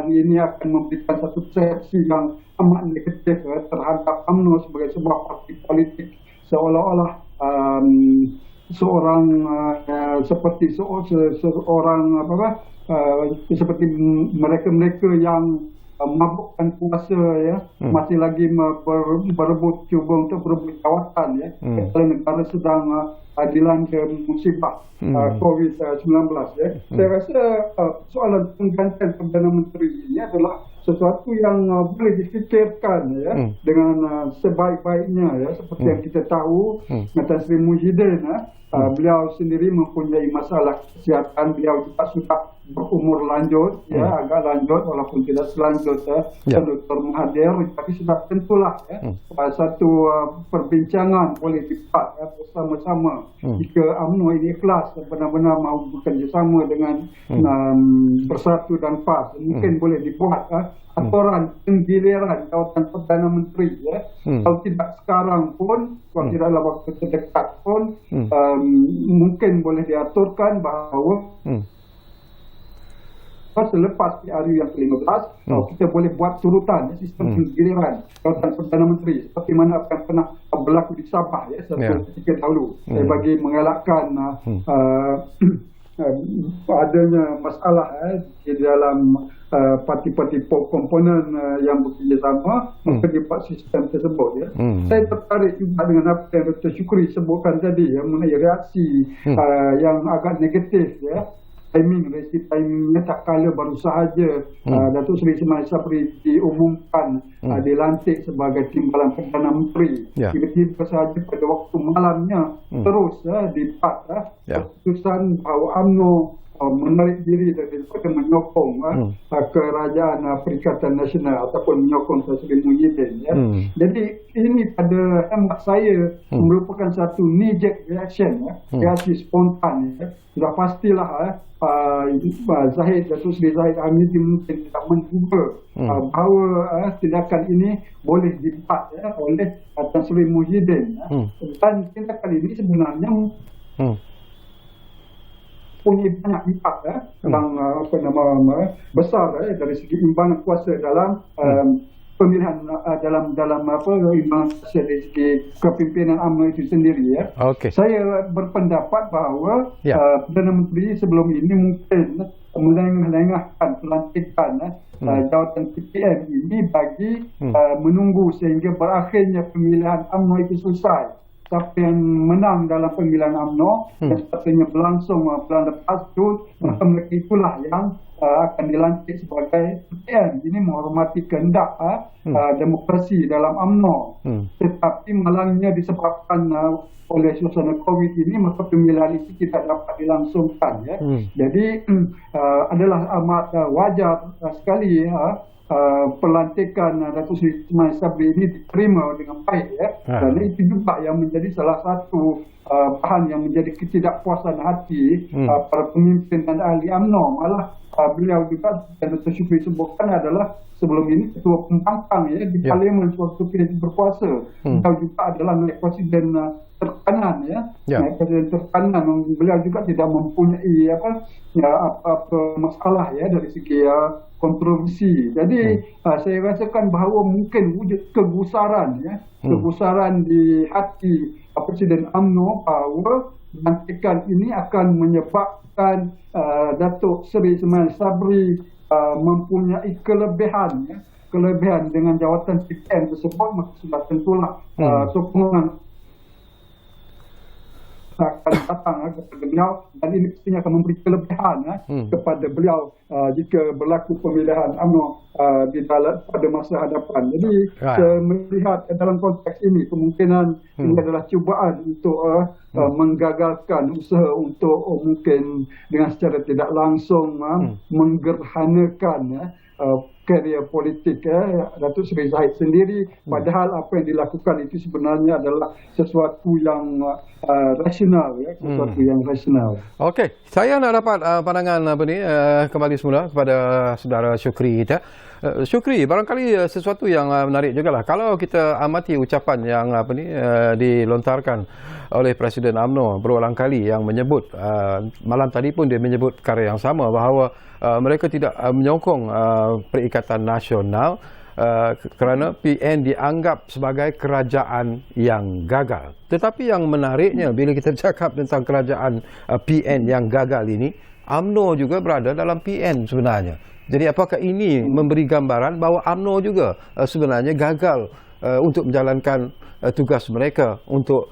Ini akan memberikan satu persepsi yang amat negatif terhadap UMNO sebagai sebuah parti politik, seolah-olah seorang seperti seorang seperti mereka-mereka yang mabukkan kuasa ya, masih lagi berebut cuba untuk berebut jawatan ya, kalau negara sedang dilanda musibah COVID-19 ya. Saya rasa soalan penggantian Perdana Menteri ini adalah sesuatu yang boleh difikirkan ya, dengan sebaik-baiknya ya, seperti yang kita tahu Tan Sri Muhyiddin beliau sendiri mempunyai masalah kesihatan, beliau juga sudah berumur lanjut ya, agak lanjut walaupun tidak selanjut Dr. Mahathir, tapi sudah tentulah ya, satu perbincangan boleh dibuat ya, bersama-sama jika UMNO ini ikhlas dan benar-benar mahu bekerjasama dengan Bersatu dan PAS, mungkin boleh dibuat aturan penggiliran jawatan Perdana Menteri ya. Kalau tidak sekarang pun, kalau tidak dalam waktu terdekat pun, mungkin boleh diaturkan bahawa selepas PRU yang ke-15 kita boleh buat turutan ya, sistem penggiliran jawatan Perdana Menteri seperti mana akan pernah berlaku di Sabah ya, ketika dahulu. Saya bagi mengelakkan adanya masalah di dalam parti-parti komponen yang bekerjasama mempercepat sistem tersebut ya. Saya tertarik juga dengan apa yang Dr. Syukri sebutkan tadi ya, mengenai reaksi yang agak negatif ya. Timingnya tak kala baru sahaja Datuk Seri Ismail Sabri diumumkan dilantik sebagai timbalan Perdana Menteri. Tiba-tiba sahaja pada waktu malamnya terus dibuat keputusan bahawa UMNO menarik diri daripada menyokong kerajaan Perikatan Nasional ataupun menyokong Tan Sri Muhyiddin ya. Jadi ini pada hemat saya merupakan satu knee-jerk reaction ya, reaksi spontan ya. Sudah pastilah Datuk Seri Zahid Hamidi mungkin tidak menduga bahawa tindakan ini boleh dibuat ya, oleh Tan Sri Muhyiddin ya. Dan tindakan ini sebenarnya punya banyak impak yang besar dari segi imbangan kuasa dalam pemilihan dalam imbangan kuasa dari segi kepimpinan UMNO itu sendiri ya. Saya berpendapat bahawa Perdana Menteri sebelum ini mungkin melengahkan pelantikan jawatan PPM ini bagi menunggu sehingga berakhirnya pemilihan UMNO itu selesai. Siapa yang menang dalam pemilihan UMNO dan sepatutnya berlangsung bulan lepas itu, mereka itulah yang akan dilantik sebagai PPM. Ini menghormati kehendak demokrasi dalam UMNO. Tetapi malangnya disebabkan oleh suasana COVID ini, maka pemilihan itu tidak dapat dilangsungkan ya. Jadi adalah amat wajar sekali pelantikan Datuk Seri Ismail Sabri ini diterima dengan baik ya. Dan itu juga yang menjadi salah satu bahan yang menjadi ketidakpuasan hati para pemimpin dan ahli UMNO. Malah beliau juga yang Dr. Syukri sebutkan adalah sebelum ini ketua pembangkang ya di parlimen sewaktu dia berkuasa. Beliau juga adalah naib presiden terkanan ya. Naib presiden terkanan. Beliau juga tidak mempunyai apa masalah ya dari segi kontroversi. Jadi saya rasakan bahawa mungkin wujud kegusaran ya, kegusaran di hati Presiden UMNO bahawa pelantikan ini akan menyebabkan Datuk Seri Ismail Sabri mempunyai kelebihan ya, kelebihan dengan jawatan PPM tersebut, maka sudah tentulah sokongan akan datang kepada beliau, dan ini pastinya akan memberi kelebihan kepada beliau jika berlaku pemilihan UMNO pada masa hadapan. Jadi saya melihat dalam konteks ini kemungkinan ini adalah cubaan untuk menggagalkan usaha untuk mungkin dengan secara tidak langsung menggerhanakan karier politik Datuk Seri Zahid sendiri, padahal apa yang dilakukan itu sebenarnya adalah sesuatu yang rasional, sesuatu yang rasional. Okey, saya nak dapat pandangan kembali semula kepada saudara Syukri kita. Syukri, barangkali sesuatu yang menarik jugalah kalau kita amati ucapan yang dilontarkan oleh Presiden UMNO berulang kali yang menyebut malam tadi pun dia menyebut perkara yang sama bahawa mereka tidak menyokong Perikatan Nasional kerana PN dianggap sebagai kerajaan yang gagal. Tetapi yang menariknya bila kita cakap tentang kerajaan PN yang gagal ini, UMNO juga berada dalam PN sebenarnya. Jadi apakah ini memberi gambaran bahawa UMNO juga sebenarnya gagal untuk menjalankan tugas mereka untuk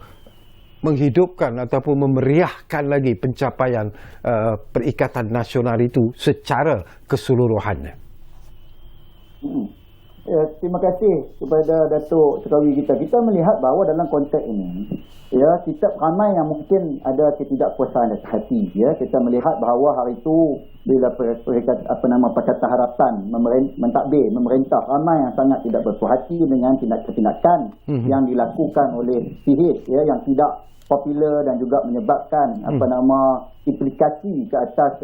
menghidupkan ataupun memeriahkan lagi pencapaian Perikatan Nasional itu secara keseluruhannya? Ya, terima kasih kepada Datuk Sekawi kita. Kita melihat bahawa dalam konteks ini, ya, kita ramai yang mungkin ada ketidakpuasan hati. Ya, kita melihat bahawa hari itu bila Pakatan Harapan mentadbir memerintah, ramai yang sangat tidak berpuas hati dengan tindakan yang dilakukan oleh PH, ya, yang tidak popular dan juga menyebabkan implikasi ke atas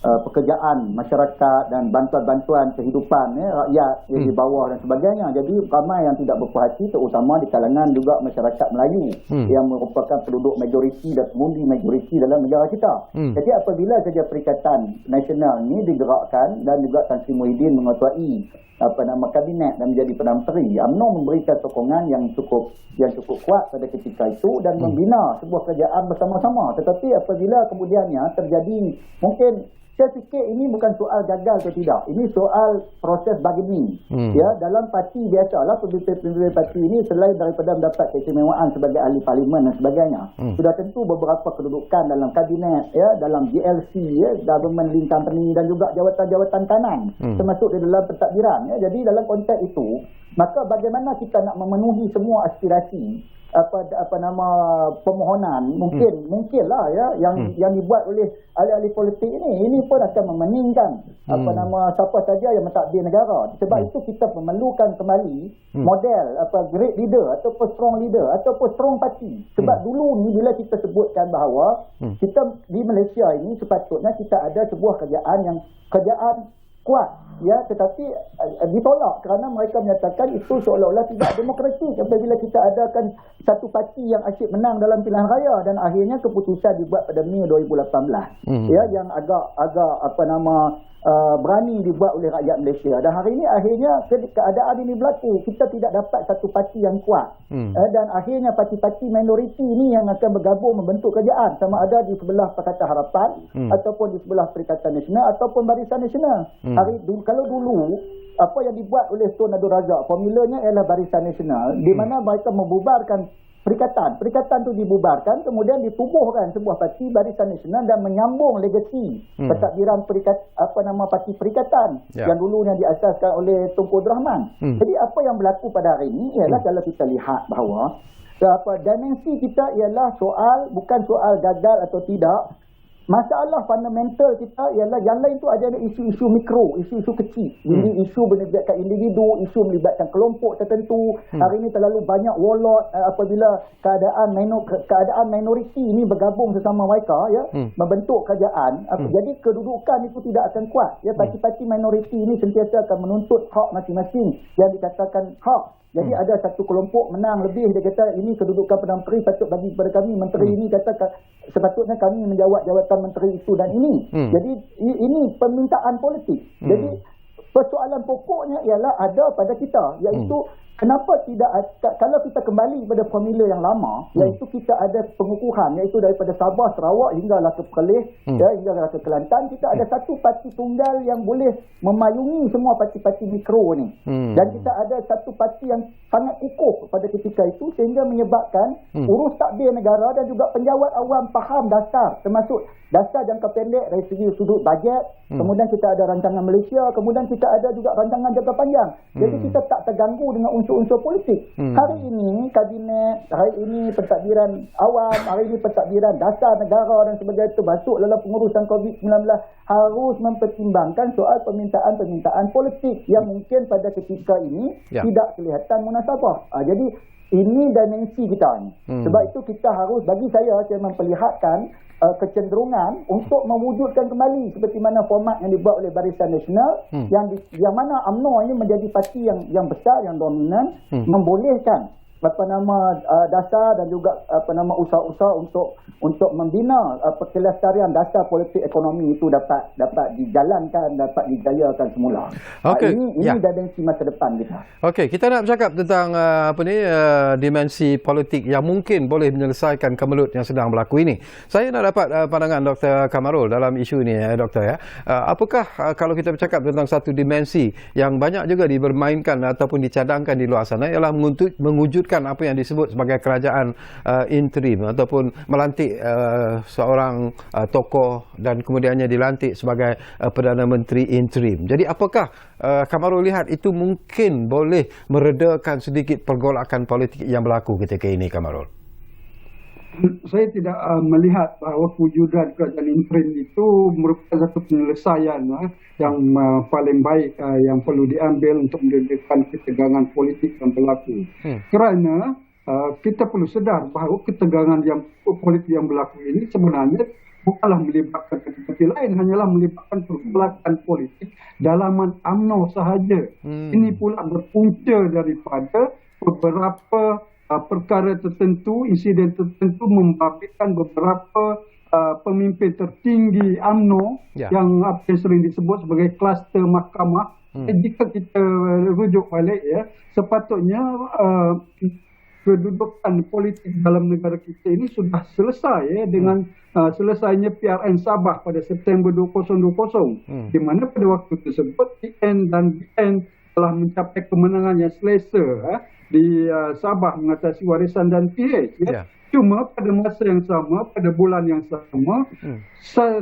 pekerjaan masyarakat dan bantuan-bantuan kehidupan rakyat yang di bawah dan sebagainya. Jadi ramai yang tidak berpuas hati, terutama di kalangan juga masyarakat Melayu yang merupakan penduduk majoriti dan pengundi majoriti dalam negara kita. Jadi apabila saja Perikatan Nasional ini digerakkan dan juga Tan Sri Muhyiddin mengetuai kabinet dan menjadi Perdana Menteri, UMNO memberikan sokongan yang cukup kuat pada ketika itu dan membina sebuah kerajaan bersama-sama. Tetapi apabila kemudiannya terjadi, mungkin saya fikir ini bukan soal gagal atau tidak. Ini soal proses bargaining. Ya, dalam parti biasalah pemimpin-pemimpin parti ini selain daripada mendapat keistimewaan sebagai ahli parlimen dan sebagainya, sudah tentu beberapa kedudukan dalam kabinet, ya, dalam GLC, ya, Government Link Company dan juga jawatan-jawatan kanan termasuk di dalam pentadbiran. Ya. Jadi dalam konteks itu, maka bagaimana kita nak memenuhi semua aspirasi permohonan mungkinlah, ya, yang dibuat oleh ahli-ahli politik ini pun akan memeningkan siapa saja yang mentadbir negara. Sebab itu kita memerlukan kembali model great leader ataupun strong leader ataupun strong party. Sebab dulu ni bila kita sebutkan bahawa kita di Malaysia ini sepatutnya kita ada sebuah kerajaan kuat, ya, tetapi ditolak kerana mereka menyatakan itu seolah-olah tidak demokratik apabila kita adakan satu parti yang asyik menang dalam pilihan raya dan akhirnya keputusan dibuat pada Mei 2018, ya, yang agak berani dibuat oleh rakyat Malaysia. Dan hari ini akhirnya keadaan ini berlaku, kita tidak dapat satu parti yang kuat, dan akhirnya parti-parti minoriti ini yang akan bergabung membentuk kerajaan, sama ada di sebelah Pakatan Harapan ataupun di sebelah Perikatan Nasional ataupun Barisan Nasional. Kalau dulu apa yang dibuat oleh Tun Abdul Razak, formulanya ialah Barisan Nasional, di mana mereka membubarkan Perikatan tu dibubarkan, kemudian ditubuhkan sebuah parti Barisan Nasional dan menyambung legasi pentadbiran parti Perikatan yang dulunya diasaskan oleh Tunku Abdul Rahman. Jadi apa yang berlaku pada hari ini ialah kalau kita lihat bahawa dimensi kita ialah bukan soal gagal atau tidak. Masalah fundamental kita ialah yang lain tu ada isu-isu mikro, isu-isu kecil. Ini isu melibatkan individu, isu melibatkan kelompok tertentu. Hari ini terlalu banyak warlord apabila keadaan minoriti ini bergabung sesama mereka, ya, membentuk kerajaan. Jadi kedudukan itu tidak akan kuat. Ya, parti-parti minoriti ini sentiasa akan menuntut hak masing-masing yang dikatakan hak. Jadi ada satu kelompok menang lebih, dia kata ini kedudukan Perdana Menteri patut bagi kepada kami. Menteri ini kata sepatutnya kami menjawat jawatan menteri itu dan ini. Jadi ini permintaan politik. Jadi persoalan pokoknya ialah ada pada kita, iaitu Kenapa tidak, kalau kita kembali pada formula yang lama, iaitu kita ada pengukuhan, iaitu daripada Sabah, Sarawak hinggalah ke Perlis, hinggalah ke Kelantan, kita ada satu parti tunggal yang boleh memayungi semua parti-parti mikro ni. Dan kita ada satu parti yang sangat kukuh pada ketika itu, sehingga menyebabkan urus takbir negara dan juga penjawat awam faham dasar, termasuk dasar jangka pendek dari segi sudut bajet, kemudian kita ada rancangan Malaysia, kemudian kita ada juga rancangan jangka panjang. Jadi kita tak terganggu dengan unsur-unsur politik. Hari ini kabinet, hari ini pentadbiran awam, hari ini pentadbiran dasar negara dan sebagainya termasuk dalam pengurusan COVID-19 harus mempertimbangkan soal permintaan-permintaan politik yang mungkin pada ketika ini tidak kelihatan munasabah. Jadi ini dimensi kita ni. Sebab itu kita harus, bagi saya memperlihatkan kecenderungan untuk mewujudkan kembali seperti mana format yang dibuat oleh Barisan Nasional, yang mana UMNO ini menjadi parti yang besar, yang dominan, membolehkan dasar dan juga usaha-usaha untuk membina kelestarian dasar politik ekonomi itu dapat dijalankan, dapat dijayakan semula. Ini dimensi masa depan kita. Okey, kita nak bercakap tentang dimensi politik yang mungkin boleh menyelesaikan kemelut yang sedang berlaku ini. Saya nak dapat pandangan Dr. Kamarul dalam isu ini, Doktor ya. Apakah kalau kita bercakap tentang satu dimensi yang banyak juga dibermainkan ataupun dicadangkan di luar sana ialah mewujudkan apa yang disebut sebagai kerajaan interim ataupun melantik seorang tokoh dan kemudiannya dilantik sebagai Perdana Menteri interim. Jadi apakah Kamarul lihat itu mungkin boleh meredakan sedikit pergolakan politik yang berlaku ketika ini, Kamarul? Saya tidak melihat bahawa kewujudan kerajaan interim itu merupakan satu penyelesaian yang paling baik yang perlu diambil untuk meredakan ketegangan politik yang berlaku. Kerana kita perlu sedar bahawa ketegangan politik yang berlaku ini sebenarnya bukanlah melibatkan parti lain, hanyalah melibatkan pergolakan politik dalaman UMNO sahaja. Ini pula berpunca daripada beberapa perkara tertentu, insiden tertentu membabitkan beberapa pemimpin tertinggi UMNO yang sering disebut sebagai kluster mahkamah. Jika kita rujuk balik sepatutnya kedudukan politik dalam negara kita ini sudah selesai dengan selesainya PRN Sabah pada September 2020, di mana pada waktu tersebut PN dan BN telah mencapai kemenangan yang selesa di Sabah mengatasi warisan dan PH. Cuma pada masa yang sama, pada bulan yang sama,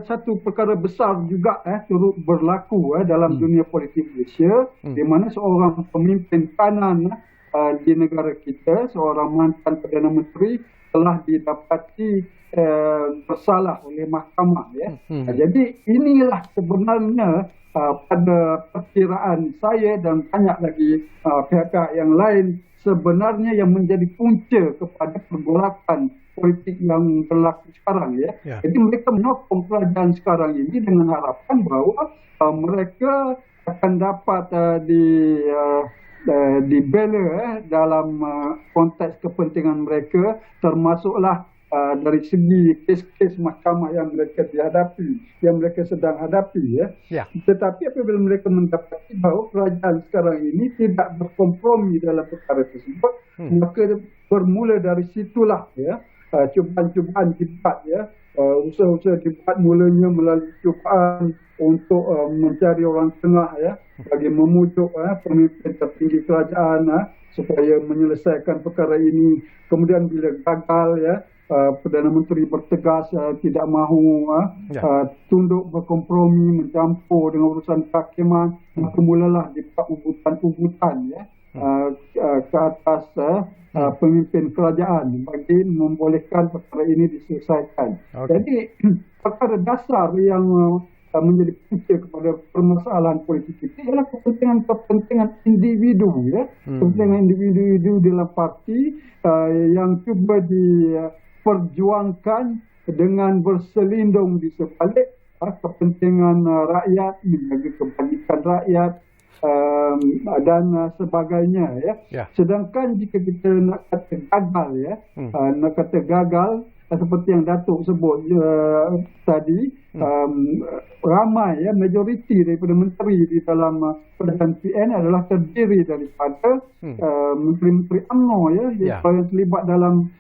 satu perkara besar juga turut berlaku dalam dunia politik Malaysia, di mana seorang pemimpin kanan di negara kita, seorang mantan Perdana Menteri telah didapati bersalah oleh mahkamah. Jadi inilah sebenarnya pada perkiraan saya dan banyak lagi pihak-pihak yang lain sebenarnya yang menjadi punca kepada pergolakan politik yang berlaku sekarang. Jadi mereka menokong kerajaan sekarang ini dengan harapan bahawa mereka akan dapat dibela dalam konteks kepentingan mereka, termasuklah dari segi kes-kes mahkamah yang mereka dihadapi, yang mereka sedang hadapi. Tetapi apabila mereka mendapati bahawa kerajaan sekarang ini tidak berkompromi dalam perkara tersebut, maka bermula dari situlah cubaan-cubaan debat. Usaha-usaha debat mulanya melalui cubaan untuk mencari orang tengah bagi memujuk pemimpin tertinggi kerajaan supaya menyelesaikan perkara ini. Kemudian bila gagal Perdana Menteri bertegas tidak mahu tunduk berkompromi, mencampur dengan urusan kehakiman, maka mulalah dibuat ubutan-ubutan ke atas pemimpin kerajaan bagi membolehkan perkara ini diselesaikan. Jadi perkara dasar yang menjadi punca kepada permasalahan politik itu ialah kepentingan individu, kepentingan individu dalam parti yang cuba diperjuangkan dengan berselindung di sebalik kepentingan rakyat, menjaga kebajikan rakyat dan sebagainya. Sedangkan jika kita nak kata gagal, seperti yang Datuk sebut tadi, ramai majoriti daripada menteri di dalam Perdana PN adalah terdiri daripada menteri-menteri UMNO yang terlibat dalam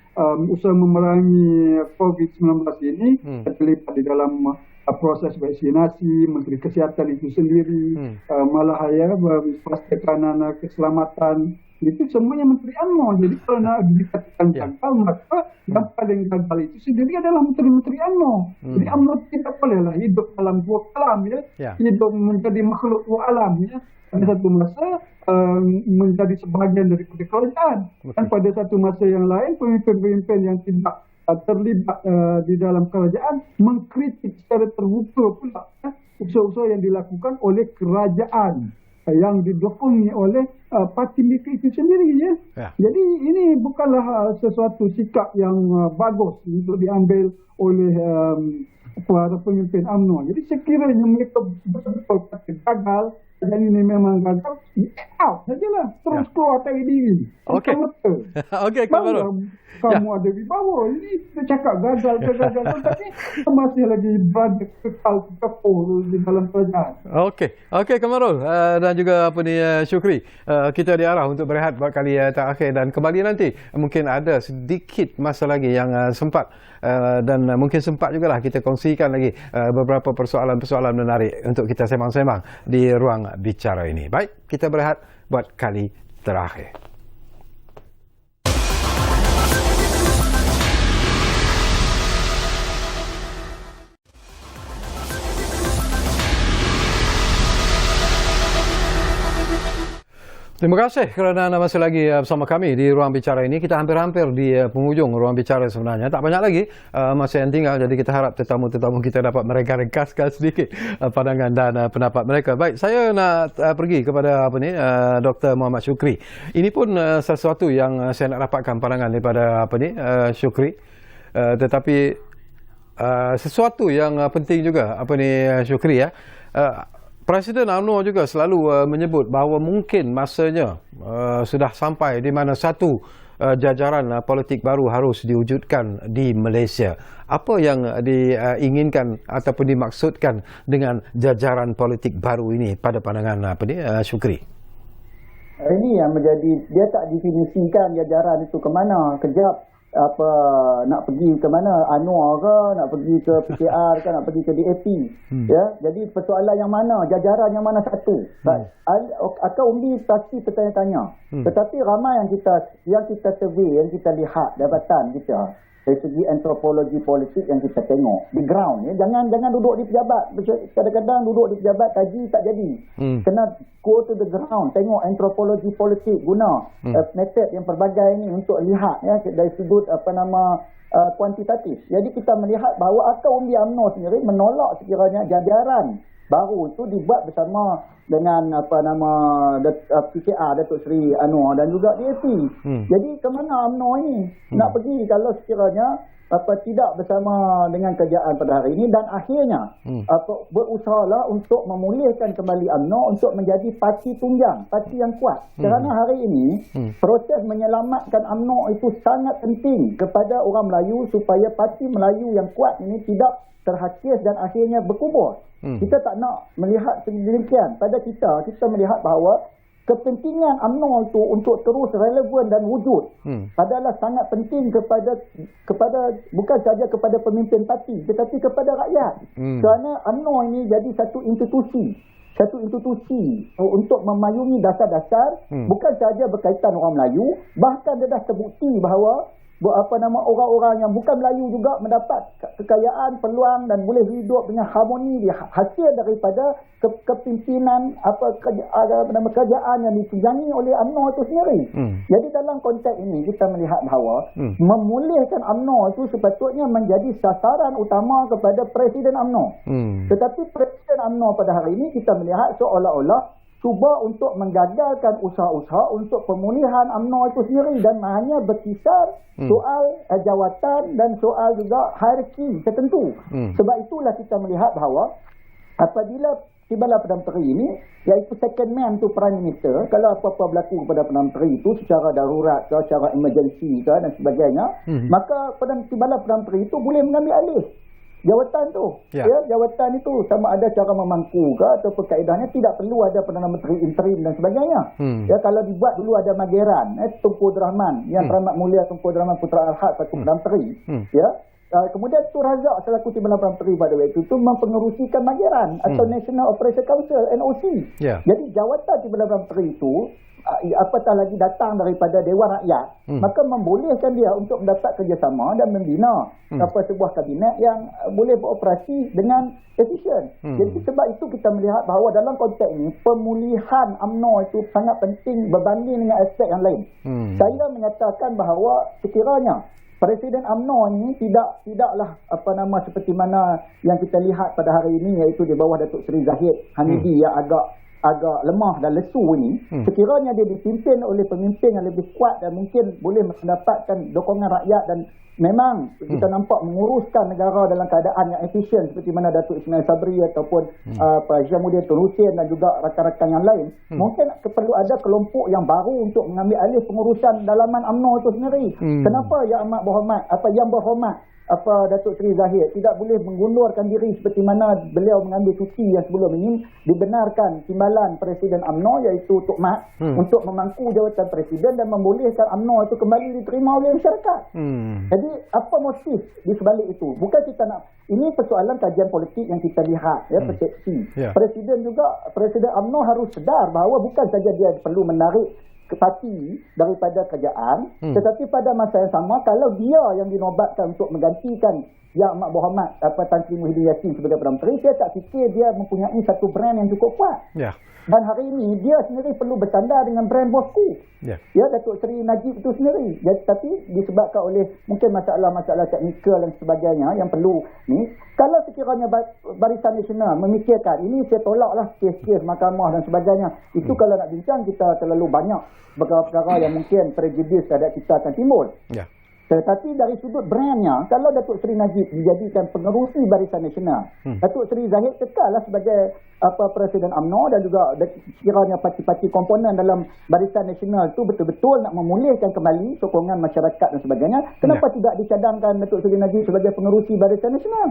usaha memerangi COVID-19 ini, terlibat di dalam proses vaksinasi, Menteri Kesihatan itu sendiri, malah pastikan keselamatan, itu semuanya Menteri UMNO. Jadi kalau nak dikatakan gagal, maka yang paling gagal itu sendiri adalah Menteri-Menteri UMNO. Jadi UMNO tidak bolehlah hidup dalam dua alam, hidup menjadi makhluk dua alam. Pada satu masa menjadi sebahagian daripada kerajaan, dan pada satu masa yang lain pemimpin-pemimpin yang tidak terlibat di dalam kerajaan mengkritik secara terbuka pula usaha-usaha yang dilakukan oleh kerajaan yang didukung oleh parti mereka itu sendiri. Jadi ini bukanlah sesuatu sikap yang bagus untuk diambil oleh para pemimpin UMNO. Jadi sekiranya mereka betul-betul gagal, dan ini memang gagal, out sajalah, terus keluar dari diri. Okey. Okey, Kamu ada di bawah. Ini kita cakap gagal, tapi masih lagi berada kekal di dalam kerajaan. Okey, Kamarul dan juga Syukri. Kita diarah untuk berehat buat kali terakhir, dan kembali nanti. Mungkin ada sedikit masa lagi yang sempat dan mungkin sempat jugalah kita kongsikan lagi beberapa persoalan-persoalan menarik untuk kita sembang-sembang di ruang bicara ini. Baik, kita berehat buat kali terakhir. Terima kasih kerana anda masih lagi bersama kami di ruang bicara ini. Kita hampir-hampir di penghujung ruang bicara sebenarnya. Tak banyak lagi masa yang tinggal, jadi kita harap tetamu-tetamu kita dapat meringkas sedikit pandangan dan pendapat mereka. Baik, saya nak pergi kepada Dr. Muhammad Syukri. Ini pun sesuatu yang saya nak dapatkan pandangan daripada Syukri. Tetapi sesuatu yang penting juga Syukri Presiden UMNO juga selalu menyebut bahawa mungkin masanya sudah sampai di mana satu jajaran politik baru harus diwujudkan di Malaysia. Apa yang diinginkan ataupun dimaksudkan dengan jajaran politik baru ini pada pandangan Syukri? Ini yang menjadi, dia tak definisikan jajaran itu ke mana. Kejap nak pergi ke mana, Anwar ke, nak pergi ke PKR ke, nak pergi ke DAP. Jadi persoalan yang mana, jajaran yang mana satu. Akan undi pasti bertanya-tanya. Tetapi ramai yang kita survey, yang kita lihat dapatan kita dari segi antropologi politik yang kita tengok di ground. Jangan duduk di pejabat. Kadang-kadang duduk di pejabat kaji tak jadi. Kena go to the ground, tengok antropologi politik, guna method yang pelbagai ini untuk lihat dari sudut kuantitatif. Jadi kita melihat bahawa akar undi UMNO sendiri menolak sekiranya jajaran baru itu dibuat bersama dengan PKR Datuk Seri Anwar dan juga DAP. Jadi ke mana UMNO ini nak pergi kalau sekiranya tidak bersama dengan kerajaan pada hari ini, dan akhirnya berusahalah untuk memulihkan kembali UMNO untuk menjadi parti tunjang, parti yang kuat. Kerana hari ini proses menyelamatkan UMNO itu sangat penting kepada orang Melayu supaya parti Melayu yang kuat ini tidak terhakis dan akhirnya berkubur. Kita tak nak melihat sedemikian. Pada kita melihat bahawa kepentingan UMNO itu untuk terus relevan dan wujud adalah sangat penting kepada bukan saja kepada pemimpin parti tetapi kepada rakyat. Kerana UMNO ini jadi satu institusi untuk memayungi dasar-dasar bukan saja berkaitan orang Melayu, bahkan dah terbukti bahawa orang-orang yang bukan Melayu juga mendapat kekayaan, peluang dan boleh hidup dengan harmoni hasil daripada kepimpinan kerajaan yang ditunjangi oleh UMNO itu sendiri. Jadi dalam konteks ini kita melihat bahawa memulihkan UMNO itu sepatutnya menjadi sasaran utama kepada Presiden UMNO. Tetapi Presiden UMNO pada hari ini kita melihat seolah-olah cuba untuk menggagalkan usaha-usaha untuk pemulihan UMNO itu sendiri dan hanya berkisar soal jawatan dan soal juga hierarki tertentu. Sebab itulah kita melihat bahawa apabila Timbalan Perdana Menteri ini, iaitu second man to Prime Minister, kalau apa-apa berlaku kepada Perdana Menteri itu secara darurat ke, secara emergency ke dan sebagainya, maka Timbalan Perdana Menteri itu boleh mengambil alih jawatan tu. Ya, jawatan itu sama ada cara memangku ke ataupun kaedahnya tidak perlu ada Perdana Menteri interim dan sebagainya. Ya, kalau dibuat dulu ada Mageran, Tunku Abdul Rahman, yang Teramat Mulia Tunku Abdul Rahman Putra Al-Had satu Perdana Menteri. Ya. Kemudian Tun Razak selaku Timbalan Perdana Menteri pada waktu itu mempengerusikan Mageran atau National Operation Council, NOC. Jadi jawatan Timbalan Perdana Menteri itu apatah lagi datang daripada Dewan Rakyat, maka membolehkan dia untuk mendapat kerjasama dan membina sebuah kabinet yang boleh beroperasi dengan efisien. Jadi sebab itu kita melihat bahawa dalam konteks ini pemulihan UMNO itu sangat penting berbanding dengan aspek yang lain. Saya menyatakan bahawa sekiranya Presiden UMNO ini tidaklah seperti mana yang kita lihat pada hari ini, iaitu di bawah Datuk Seri Zahid Hamidi yang agak lemah dan lesu ini. Sekiranya dia dipimpin oleh pemimpin yang lebih kuat dan mungkin boleh mendapatkan dukungan rakyat dan memang kita nampak menguruskan negara dalam keadaan yang efisien seperti mana Datuk Ismail Sabri ataupun Syamuddin Tun Hussein dan juga rakan-rakan yang lain, mungkin perlu ada kelompok yang baru untuk mengambil alih pengurusan dalaman UMNO itu sendiri. Kenapa Yang Berhormat Datuk Seri Zahid tidak boleh mengundurkan diri seperti mana beliau mengambil cuti yang sebelum ini, dibenarkan timbalan Presiden UMNO iaitu Tok Mat untuk memangku jawatan Presiden dan membolehkan UMNO itu kembali diterima oleh masyarakat. Jadi apa motif di sebalik itu? Bukan kita nak, ini persoalan kajian politik yang kita lihat, persepsi. Presiden UMNO harus sedar bahawa bukan saja dia perlu menarik parti daripada kerajaan, tetapi pada masa yang sama kalau dia yang dinobatkan untuk menggantikan Yang Amat Berhormat Tan Sri Muhyiddin Yassin sebagai Perdana Menteri, saya tak fikir dia mempunyai satu brand yang cukup kuat. Dan hari ini dia sendiri perlu bersandar dengan brand bosku. Datuk Seri Najib itu sendiri. Jadi, tapi disebabkan oleh mungkin masalah-masalah teknikal dan sebagainya yang perlu ni, kalau sekiranya Barisan Nasional memikirkan ini, saya tolaklah kes-kes mahkamah dan sebagainya. Itu kalau nak bincang kita terlalu banyak perkara-perkara yang mungkin prejudis terhadap kita akan timbul. Tetapi dari sudut brandnya, kalau Datuk Seri Najib dijadikan pengerusi Barisan Nasional, Datuk Seri Zahid kekallah sebagai Presiden UMNO dan juga sekiranya parti-parti komponen dalam Barisan Nasional itu betul-betul nak memulihkan kembali sokongan masyarakat dan sebagainya, kenapa tidak dicadangkan Datuk Seri Najib sebagai pengerusi Barisan Nasional?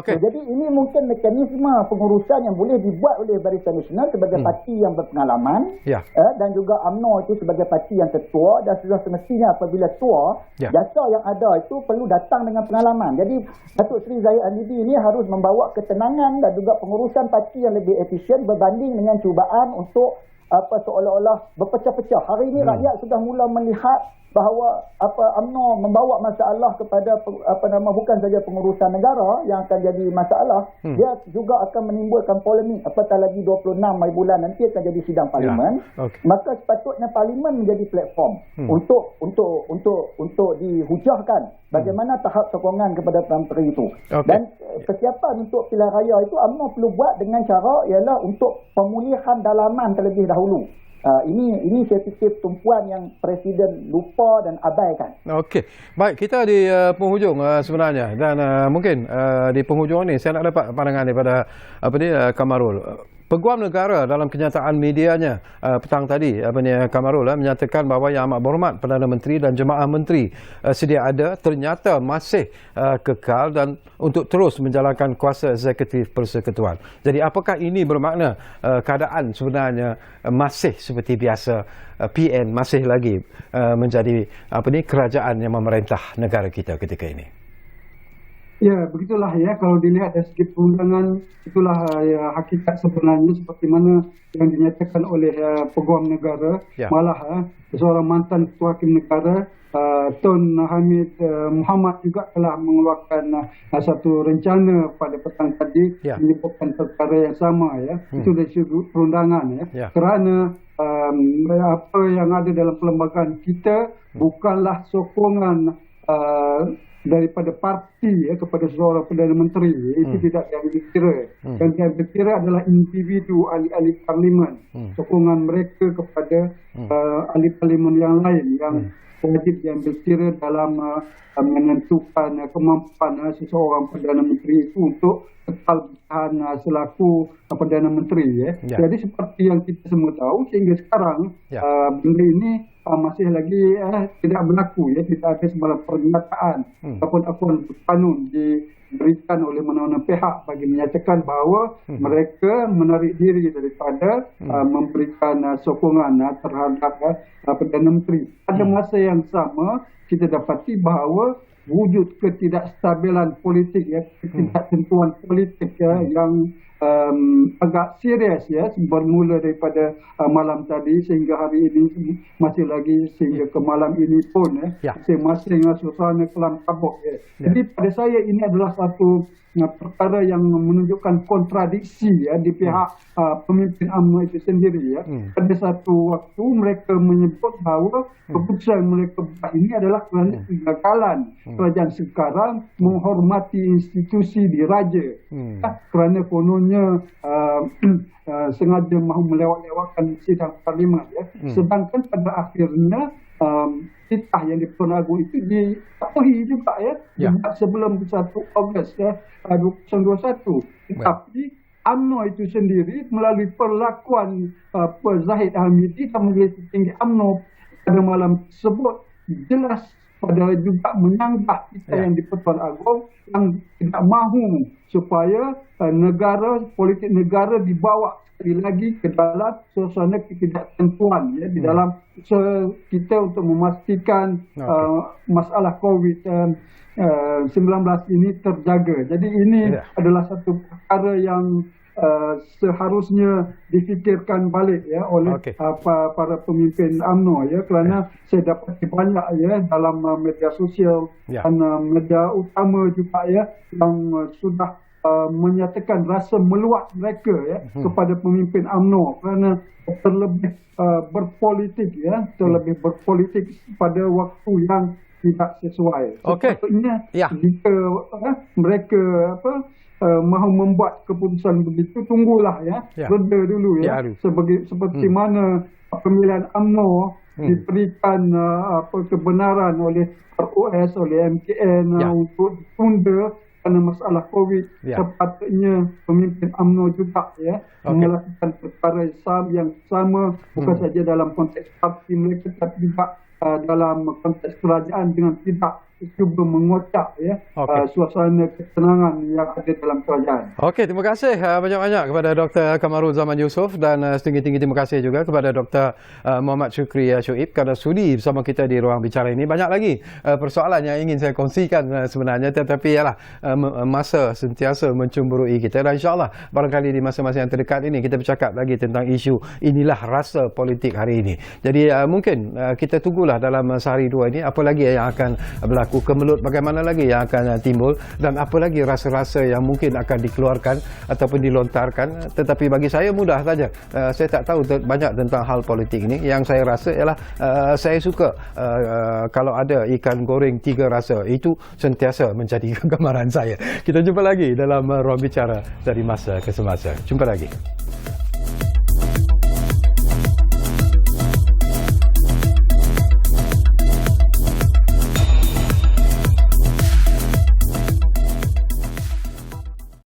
Jadi ini mungkin mekanisme pengurusan yang boleh dibuat oleh Barisan Nasional sebagai parti yang berpengalaman, dan juga UMNO itu sebagai parti yang tertua, dan sudah semestinya apabila tua, jasa yang ada itu perlu datang dengan pengalaman. Jadi Datuk Seri Zahid Hamidi ini harus membawa ketenangan dan juga pengurusan parti yang lebih efisien berbanding dengan cubaan untuk seolah-olah berpecah-pecah. Hari ini rakyat sudah mula melihat bahawa UMNO membawa masalah kepada bukan saja pengurusan negara yang akan jadi masalah, dia juga akan menimbulkan polemik. Apatah lagi 26 bulan nanti akan jadi sidang parlimen. Maka sepatutnya parlimen menjadi platform untuk dihujahkan bagaimana tahap sokongan kepada Perdana Menteri itu. Dan kesiapan untuk pilihan raya itu UMNO perlu buat dengan cara ialah untuk pemulihan dalaman terlebih dahulu. Ini saya fikir tumpuan yang Presiden lupa dan abaikan. Baik, kita di penghujung sebenarnya, dan mungkin di penghujung ini saya nak dapat pandangan daripada Kamarul. Peguam negara dalam kenyataan medianya petang tadi, Kamarul menyatakan bahawa Yang Amat Berhormat Perdana Menteri dan Jemaah Menteri sedia ada ternyata masih kekal dan untuk terus menjalankan kuasa eksekutif persekutuan. Jadi apakah ini bermakna keadaan sebenarnya masih seperti biasa, PN masih lagi menjadi kerajaan yang memerintah negara kita ketika ini? Ya, begitulah ya. Kalau dilihat dari segi perundangan, itulah hakikat sebenarnya seperti mana yang dinyatakan oleh Peguam Negara. Malah seorang mantan Ketua Hakim Negara, Tun Hamid Muhammad juga telah mengeluarkan satu rencana pada petang tadi menyebutkan perkara yang sama ya. Itu dari segi perundangan ya. Kerana apa yang ada dalam perlembagaan kita bukanlah sokongan daripada parti kepada seorang Perdana Menteri itu tidak diambil kira. Yang diambil kira adalah individu ahli-ahli parlimen, sokongan mereka kepada ahli parlimen yang lain yang wajib diambil kira dalam menentukan kemampuan seseorang Perdana Menteri itu untuk kekal bertahan selaku Perdana Menteri. Jadi seperti yang kita semua tahu, sehingga sekarang benda ini masih lagi tidak berlaku, tidak ada sembarang pernyataan ataupun akun kanun diberikan oleh mana-mana pihak bagi menyatakan bahawa mereka menarik diri daripada memberikan sokongan terhadap Perdana Menteri. Pada masa yang sama, kita dapati bahawa wujud ketidakstabilan politik, ketidaktentuan politik yang agak serius bermula daripada malam tadi sehingga hari ini masih lagi sehingga ke malam ini pun masing-masing suasana kelam kabut. Jadi pada saya ini adalah satu perkara yang menunjukkan kontradiksi di pihak pemimpin UMNO itu sendiri. Pada satu waktu mereka menyebut bahawa keputusan mereka buat ini adalah kerana kegagalan kerajaan sekarang menghormati institusi diraja, kerana kononnya sengaja mahu melewat-lewatkan sidang parlimen. Sedangkan pada akhirnya titah yang di Pertuan Agong itu dipatuhi juga sebelum 1 Ogos 2021. Tetapi UMNO itu sendiri melalui perlakuan Zahid Hamidi dan Majlis Tinggi UMNO pada malam tersebut jelas pada juga menyanggah kita yang di Pertuan Agong yang tidak mahu supaya politik negara dibawa sekali lagi ke dalam suasana ketidaktentuan di dalam kita untuk memastikan masalah COVID-19 ini terjaga. Jadi ini adalah satu perkara yang seharusnya difikirkan balik oleh para pemimpin UMNO kerana saya dapat banyak dalam media sosial dan media utama juga yang sudah menyatakan rasa meluat mereka kepada pemimpin UMNO kerana terlebih berpolitik terlebih berpolitik pada waktu yang tidak sesuai. Sepatutnya jika mereka mahu membuat keputusan begitu, tunggulah reda dulu seperti mana pemilihan UMNO diberikan kebenaran oleh ROS, oleh MKN untuk tunda kerana masalah COVID. Sepatutnya pemimpin UMNO juga melakukan perkara yang sama, bukan saja dalam konteks parti mereka tapi juga dalam konteks kerajaan dengan tidak cuba mengocak suasana ketenangan yang ada dalam kerajaan. Okey, terima kasih banyak-banyak kepada Dr. Kamarul Zaman Yusof dan setinggi-tinggi terima kasih juga kepada Dr. Muhammad Syukri Shoaib kerana sudi bersama kita di ruang bicara ini. Banyak lagi persoalan yang ingin saya kongsikan sebenarnya, tetapi masa sentiasa mencemburui kita dan insya-Allah barangkali di masa-masa yang terdekat ini kita bercakap lagi tentang isu inilah rasa politik hari ini. Jadi mungkin kita tunggulah dalam sehari dua ini apa lagi yang akan berlaku, kemelut bagaimana lagi yang akan timbul dan apa lagi rasa-rasa yang mungkin akan dikeluarkan ataupun dilontarkan. Tetapi bagi saya mudah saja. Saya tak tahu banyak tentang hal politik ini. Yang saya rasa ialah saya suka kalau ada ikan goreng 3 rasa. Itu sentiasa menjadi kegemaran saya. Kita jumpa lagi dalam ruang bicara dari masa ke semasa. Jumpa lagi.